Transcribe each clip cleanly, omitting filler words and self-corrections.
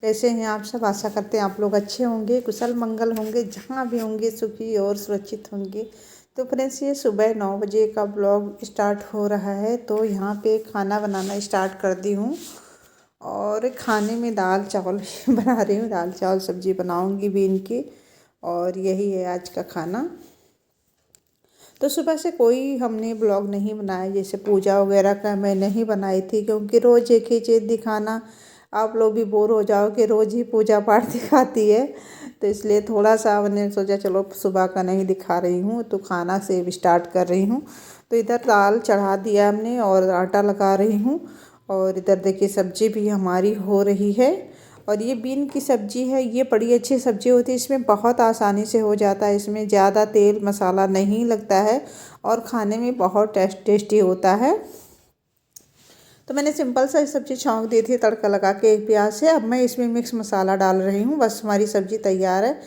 कैसे हैं आप सब। आशा करते हैं आप लोग अच्छे होंगे, कुशल मंगल होंगे, जहाँ भी होंगे सुखी और सुरक्षित होंगे। तो फ्रेंड्स, ये सुबह 9 बजे का ब्लॉग स्टार्ट हो रहा है। तो यहाँ पे खाना बनाना स्टार्ट कर दी हूँ और खाने में दाल चावल बना रही हूँ। दाल चावल सब्जी बनाऊँगी बीन की, और यही है आज का खाना। तो सुबह से कोई हमने ब्लॉग नहीं बनाया, जैसे पूजा वगैरह का मैं नहीं बनाई थी, क्योंकि रोज़ एक ही चीज़ दिखाना आप लोग भी बोर हो जाओगे, रोज़ ही पूजा पाठ दिखाती है। तो इसलिए थोड़ा सा मैंने सोचा चलो सुबह का नहीं दिखा रही हूँ, तो खाना से स्टार्ट कर रही हूँ। तो इधर दाल चढ़ा दिया हमने और आटा लगा रही हूँ, और इधर देखिए सब्जी भी हमारी हो रही है। और ये बीन की सब्ज़ी है, ये बड़ी अच्छी सब्ज़ी होती है। इसमें बहुत आसानी से हो जाता है, इसमें ज़्यादा तेल मसाला नहीं लगता है और खाने में बहुत टेस्टी होता है। तो मैंने सिंपल सा सब्ज़ी छौंक दी थी तड़का लगा के एक प्याज से। अब मैं इसमें मिक्स मसाला डाल रही हूँ, बस हमारी सब्ज़ी तैयार है।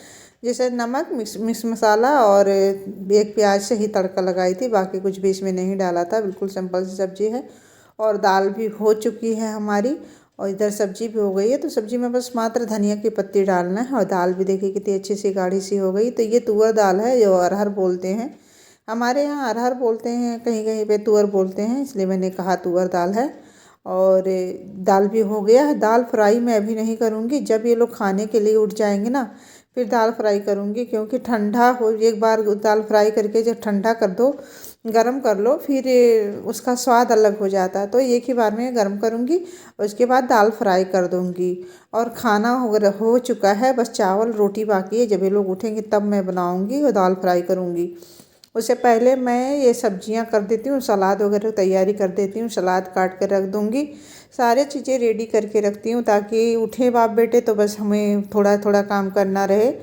जैसे नमक, मिक्स मसाला और एक प्याज से ही तड़का लगाई थी, बाकी कुछ भी इसमें नहीं डाला था। बिल्कुल सिंपल सी सब्ज़ी है। और दाल भी हो चुकी है हमारी, और इधर सब्जी भी हो गई है। तो सब्जी में बस मात्र धनिया की पत्ती डालना है, और दाल भी देखिए कितनी अच्छी सी गाढ़ी सी हो गई। तो ये तुअर दाल है, जो अरहर बोलते हैं, हमारे यहाँ अरहर बोलते हैं, कहीं कहीं पे तुअर बोलते हैं, इसलिए मैंने कहा तुअर दाल है। और दाल भी हो गया है। दाल फ्राई मैं अभी नहीं करूँगी, जब ये लोग खाने के लिए उठ जाएंगे ना फिर दाल फ्राई करूँगी, क्योंकि ठंडा हो, एक बार दाल फ्राई करके जब ठंडा कर दो, गरम कर लो, फिर उसका स्वाद अलग हो जाता है। तो एक ही बार में गरम करूँगी, उसके बाद दाल फ्राई कर दूँगी। और खाना हो चुका है, बस चावल रोटी बाकी है। जब ये लोग उठेंगे तब मैं बनाऊँगी और दाल फ्राई करूँगी। उससे पहले मैं ये सब्जियां कर देती हूँ, सलाद वगैरह तैयारी कर देती हूँ, सलाद काट कर रख दूँगी। सारे चीज़ें रेडी करके रखती हूँ, ताकि उठे बाप बेटे तो बस हमें थोड़ा थोड़ा काम करना रहे।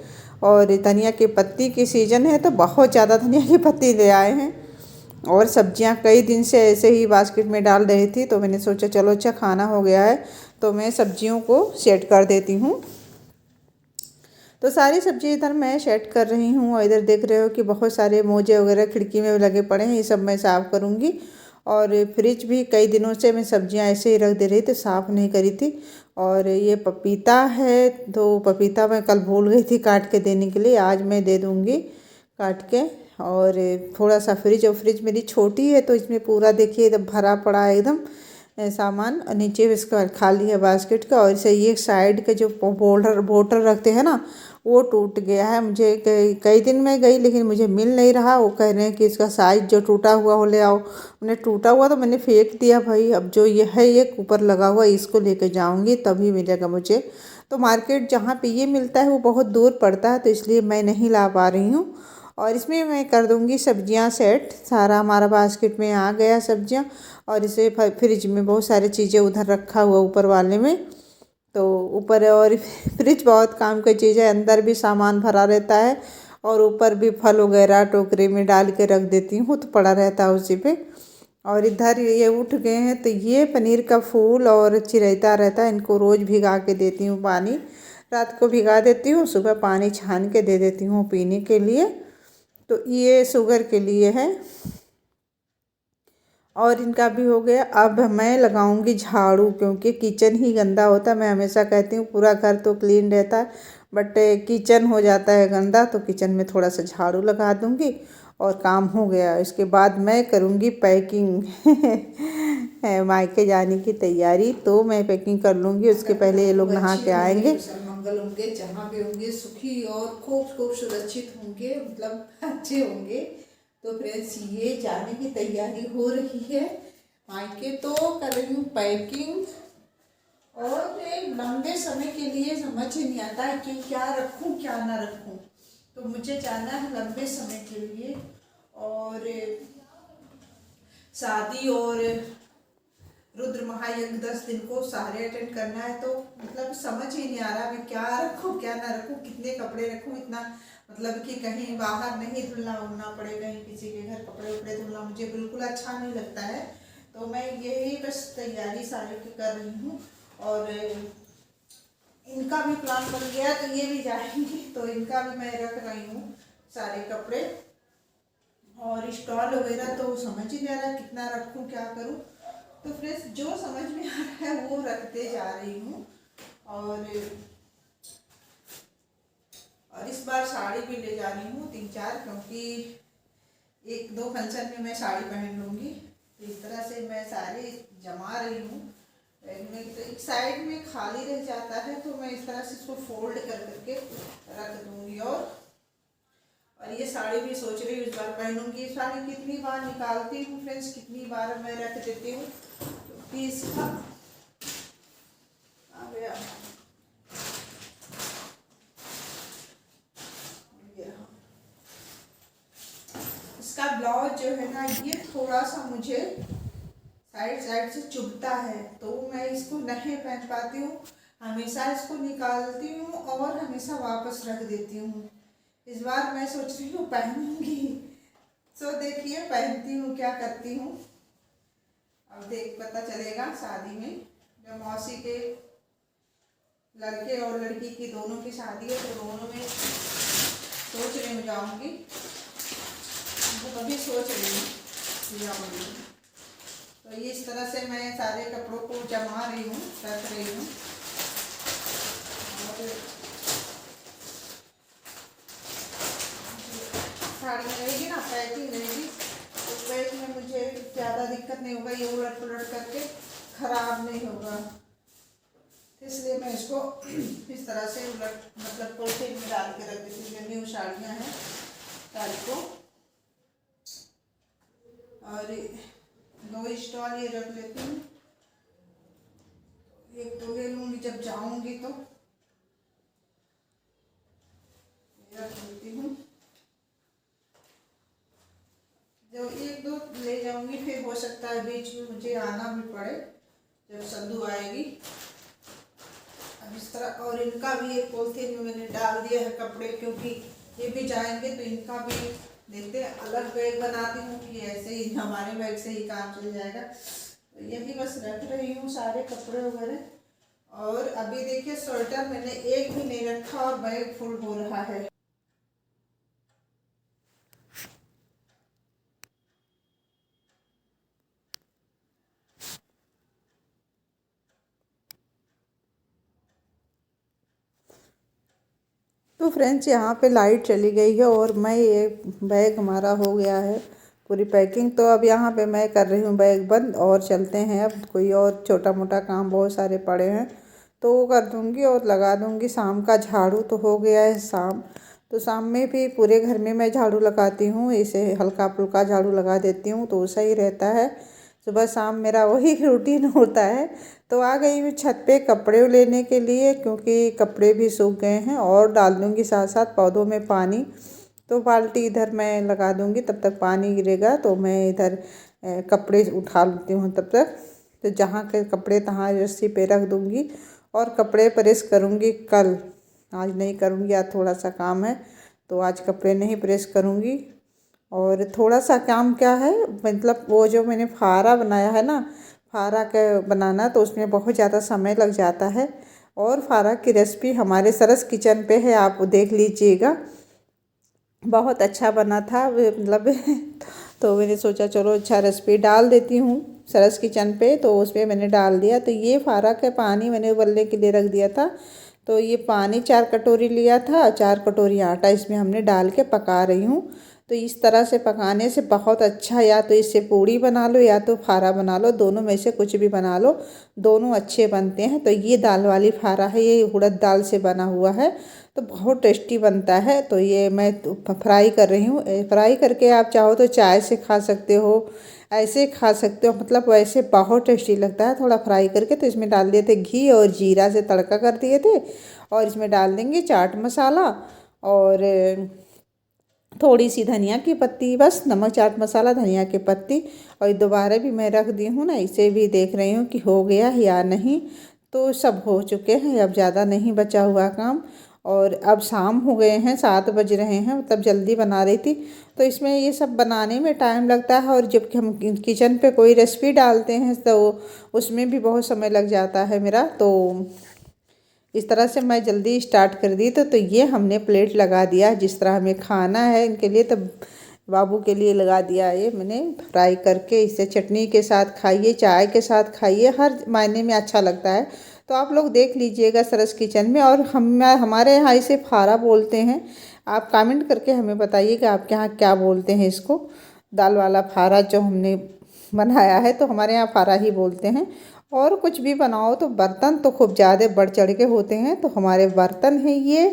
और धनिया की पत्ती की सीज़न है, तो बहुत ज़्यादा धनिया की पत्ती ले आए हैं। और सब्जियां कई दिन से ऐसे ही बास्केट में डाल रही थी, तो मैंने सोचा चलो अच्छा खाना हो गया है, तो मैं सब्जियों को सेट कर देती हूँ। तो सारी सब्जी इधर मैं सेट कर रही हूँ, और इधर देख रहे हो कि बहुत सारे मोजे वगैरह खिड़की में लगे पड़े हैं, ये सब मैं साफ़ करूँगी। और फ्रिज भी कई दिनों से मैं सब्जियाँ ऐसे ही रख दे रही थी, साफ़ नहीं करी थी। और ये पपीता है, तो पपीता मैं कल भूल गई थी काट के देने के लिए, आज मैं दे दूँगी काट के। और थोड़ा सा फ्रिज, और फ्रिज मेरी छोटी है, तो इसमें पूरा देखिए एकदम भरा पड़ा है एकदम सामान। और नीचे इसका खाली है बास्केट का। और इसे ये साइड के जो बोर्डर रखते हैं ना, वो टूट गया है। मुझे कई दिन में गई, लेकिन मुझे मिल नहीं रहा। वो कह रहे हैं कि इसका साइज जो टूटा हुआ हो ले आओ। मैंने टूटा हुआ तो मैंने फेंक दिया भाई। अब जो ये है ये ऊपर लगा हुआ, इसको लेके जाऊंगी तभी मिलेगा मुझे। तो मार्केट जहाँ पे ये मिलता है वो बहुत दूर पड़ता है, तो इसलिए मैं नहीं ला पा रही हूँ। और इसमें मैं कर दूंगी सब्जियां सेट। सारा हमारा बास्केट में आ गया सब्जियां। और इसे फ्रिज में बहुत सारी चीज़ें उधर रखा हुआ ऊपर वाले में। तो ऊपर और फ्रिज बहुत काम की चीज़ है, अंदर भी सामान भरा रहता है, और ऊपर भी फल वगैरह टोकरे में डाल के रख देती हूँ, तो पड़ा रहता है उसी पे। और इधर ये उठ गए हैं, तो ये पनीर का फूल और चिरायता रहता है, इनको रोज़ भिगा के देती हूँ पानी। रात को भिगा देती हूँ, सुबह पानी छान के दे देती हूँ पीने के लिए। तो ये शुगर के लिए है। और इनका भी हो गया। अब मैं लगाऊंगी झाड़ू, क्योंकि किचन ही गंदा होता है। मैं हमेशा कहती हूँ पूरा घर तो क्लीन रहता है, बट किचन हो जाता है गंदा, तो किचन में थोड़ा सा झाड़ू लगा दूंगी और काम हो गया। इसके बाद मैं करूँगी पैकिंग मायके जाने की तैयारी, तो मैं पैकिंग कर लूँगी। उसके पहले ये लोग नहा के आएंगे। मंगल होंगे, जहाँ भी होंगे सुखी और खूब सुरक्षित होंगे, मतलब अच्छे होंगे। तो फ्रेंड्स, ये जाने की तैयारी हो रही है मायके, तो कर रही हूँ पैकिंग। और एक लंबे समय के लिए समझ ही नहीं आता है कि क्या रखूँ क्या ना रखूँ। तो मुझे जाना है लंबे समय के लिए, और शादी और रुद्र महायज्ञ 10 दिन को सारे अटेंड करना है। तो मतलब समझ ही नहीं आ रहा मैं क्या रखूँ क्या ना रखूँ, कितने कपड़े रखूँ। इतना मतलब कि कहीं बाहर नहीं धुलना उड़ना पड़े, कहीं किसी के घर कपड़े उपड़े धुलना मुझे बिल्कुल अच्छा नहीं लगता है। तो मैं यही बस तैयारी सारी की कर रही हूँ। और इनका भी प्लान बन गया, तो ये भी जाएंगी, तो इनका भी मैं रख रही हूँ सारे कपड़े। और स्टॉल वगैरह तो समझ ही नहीं आ रहा कितना रखूँ क्या करूँ। तो फ्रेंड्स, जो समझ में आ रहा है वो रखते जा रही हूँ। और इस बार साड़ी भी ले जा रही हूँ 3-4, क्योंकि 1-2 फंक्शन में मैं साड़ी पहन लूँगी। तो इस तरह से मैं साड़ी जमा रही हूँ बैग में। तो एक साइड में खाली रह जाता है, तो मैं इस तरह से इसको फोल्ड कर करके रख दूँगी। और ये साड़ी भी सोच रही हूँ इस बार पहनूंगी। साड़ी कितनी बार निकालती हूँ फ्रेंड्स, कितनी बार मैं रख देती हूँ, क्योंकि इसका आ गया इसका ब्लाउज जो है ना, ये थोड़ा सा मुझे साइड से चुभता है, तो मैं इसको नहीं पहन पाती हूँ। हमेशा इसको निकालती हूँ और हमेशा वापस रख देती हूँ। इस बार मैं सोच रही हूँ पहनूंगी। सो देखिए पहनती हूँ, क्या करती हूँ, अब देख पता चलेगा। शादी में जब मौसी के लड़के और लड़की की दोनों की शादी है, तो दोनों में सोच रही हूँ जाऊँगी। तो अभी सोच रही हूँ जाऊँगी। तो ये इस तरह से मैं सारे कपड़ों को जमा रही हूँ, रख रही हूँ। और साड़ी में रहेगी ना, पैकिंग रहेगी, तो पैक में मुझे ज़्यादा दिक्कत नहीं होगा, ये उलट पुलट करके ख़राब नहीं होगा। इसलिए मैं इसको इस तरह से उलट मतलब पॉलिथीन में डाल के रख देती हूँ। न्यू साड़ियाँ हैं साड़ी को। और 2 स्टॉल ये रख लेती हूँ, एक तो ले लूँगी जब जाऊँगी तो रख लेती हूँ। जब 1-2 ले जाऊँगी, फिर हो सकता है बीच में मुझे आना भी पड़े जब संधू आएगी। अब इस तरह, और इनका भी एक पॉलिथीन में मैंने डाल दिया है कपड़े, क्योंकि ये भी जाएंगे तो इनका भी देखते हैं। अलग बैग बनाती हूँ कि ऐसे ही हमारे बैग से ही काम चल जाएगा। तो यही बस रख रही हूँ सारे कपड़े वगैरह। और अभी देखिए स्वेटर मैंने एक भी नहीं रखा और बैग फुल हो रहा है। तो फ्रेंड्स यहाँ पे लाइट चली गई है और मैं ये बैग हमारा हो गया है पूरी पैकिंग। तो अब यहाँ पे मैं कर रही हूँ बैग बंद और चलते हैं। अब कोई और छोटा मोटा काम बहुत सारे पड़े हैं तो वो कर दूँगी और लगा दूँगी। शाम का झाड़ू तो हो गया है शाम, तो शाम में भी पूरे घर में मैं झाड़ू लगाती हूँ। इसे हल्का फुल्का झाड़ू लगा देती हूँ तो सही रहता है। सुबह शाम मेरा वही रूटीन होता है। तो आ गई हूँ छत पे कपड़े लेने के लिए, क्योंकि कपड़े भी सूख गए हैं। और डाल दूँगी साथ साथ पौधों में पानी। तो बाल्टी इधर मैं लगा दूँगी, तब तक पानी गिरेगा तो मैं इधर कपड़े उठा लेती हूँ तब तक। तो जहाँ के कपड़े तहाँ रस्सी पे रख दूँगी और कपड़े प्रेस करूँगी कल। आज नहीं करूँगी, आज थोड़ा सा काम है तो आज कपड़े नहीं प्रेस करूँगी। और थोड़ा सा काम क्या है, मतलब वो जो मैंने फारा बनाया है ना, फारा का बनाना तो उसमें बहुत ज़्यादा समय लग जाता है। और फारा की रेसिपी हमारे सरस किचन पे है, आप देख लीजिएगा। बहुत अच्छा बना था मतलब तो मैंने सोचा चलो अच्छा रेसिपी डाल देती हूँ सरस किचन पे, तो उस पर मैंने डाल दिया। तो ये फारा का पानी मैंने उबलने के लिए रख दिया था। तो ये पानी 4 कटोरी लिया था, 4 कटोरी आटा इसमें हमने डाल के पका रही हूँ। तो इस तरह से पकाने से बहुत अच्छा, या तो इससे पूड़ी बना लो या तो फारा बना लो, दोनों में से कुछ भी बना लो, दोनों अच्छे बनते हैं। तो ये दाल वाली फारा है, ये उड़द दाल से बना हुआ है तो बहुत टेस्टी बनता है। तो ये मैं फ्राई कर रही हूँ। फ्राई करके आप चाहो तो चाय से खा सकते हो, ऐसे खा सकते हो, मतलब वैसे बहुत टेस्टी लगता है थोड़ा फ्राई करके। तो इसमें डाल दिए थे घी और जीरा से तड़का कर दिए थे। और इसमें डाल देंगे चाट मसाला और थोड़ी सी धनिया की पत्ती, बस नमक चाट मसाला धनिया की पत्ती। और दोबारा भी मैं रख दी हूँ ना, इसे भी देख रही हूँ कि हो गया या नहीं। तो सब हो चुके हैं, अब ज़्यादा नहीं बचा हुआ काम। और अब शाम हो गए हैं, 7 बज रहे हैं, मतलब जल्दी बना रही थी। तो इसमें ये सब बनाने में टाइम लगता है, और जब हम किचन पे कोई रेसिपी डालते हैं तो उसमें भी बहुत समय लग जाता है मेरा। तो इस तरह से मैं जल्दी स्टार्ट कर दी। तो ये हमने प्लेट लगा दिया, जिस तरह हमें खाना है इनके लिए, तो बाबू के लिए लगा दिया। ये मैंने फ्राई करके, इसे चटनी के साथ खाइए, चाय के साथ खाइए, हर मायने में अच्छा लगता है। तो तो आप लोग देख लीजिएगा सरस किचन में। और हमारे यहाँ इसे फारा बोलते हैं। आप कमेंट करके हमें बताइएगा आपके यहाँ क्या बोलते हैं इसको। दाल वाला फारा जो हमने बनाया है तो हमारे यहाँ फारा ही बोलते हैं। और कुछ भी बनाओ तो बर्तन तो खूब ज़्यादा बढ़ चढ़ के होते हैं, तो हमारे बर्तन हैं ये,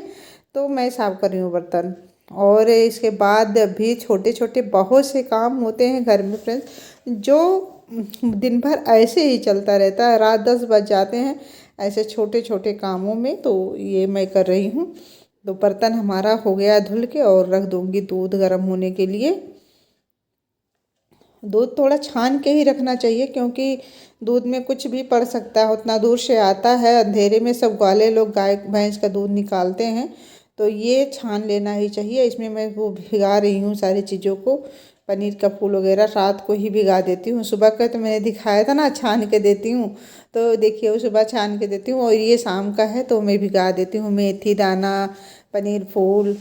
तो मैं साफ़ कर रही हूँ बर्तन। और इसके बाद भी छोटे छोटे बहुत से काम होते हैं घर में फ्रेंड्स, जो दिन भर ऐसे ही चलता रहता है। रात 10 बज जाते हैं ऐसे छोटे छोटे कामों में, तो ये मैं कर रही हूँ। तो बर्तन हमारा हो गया धुल के, और रख दूँगी दूध गर्म होने के लिए। दूध थोड़ा छान के ही रखना चाहिए, क्योंकि दूध में कुछ भी पड़ सकता है। उतना दूर से आता है, अंधेरे में सब ग्वाले लोग गाय भैंस का दूध निकालते हैं, तो ये छान लेना ही चाहिए। इसमें मैं वो भिगा रही हूँ सारी चीज़ों को। पनीर का फूल वगैरह रात को ही भिगा देती हूँ। सुबह का तो मैंने दिखाया था ना, छान के देती हूँ, तो देखिए वो सुबह छान के देती हूँ। और ये शाम का है तो मैं भिगा देती हूँ। मेथी दाना, पनीर फूल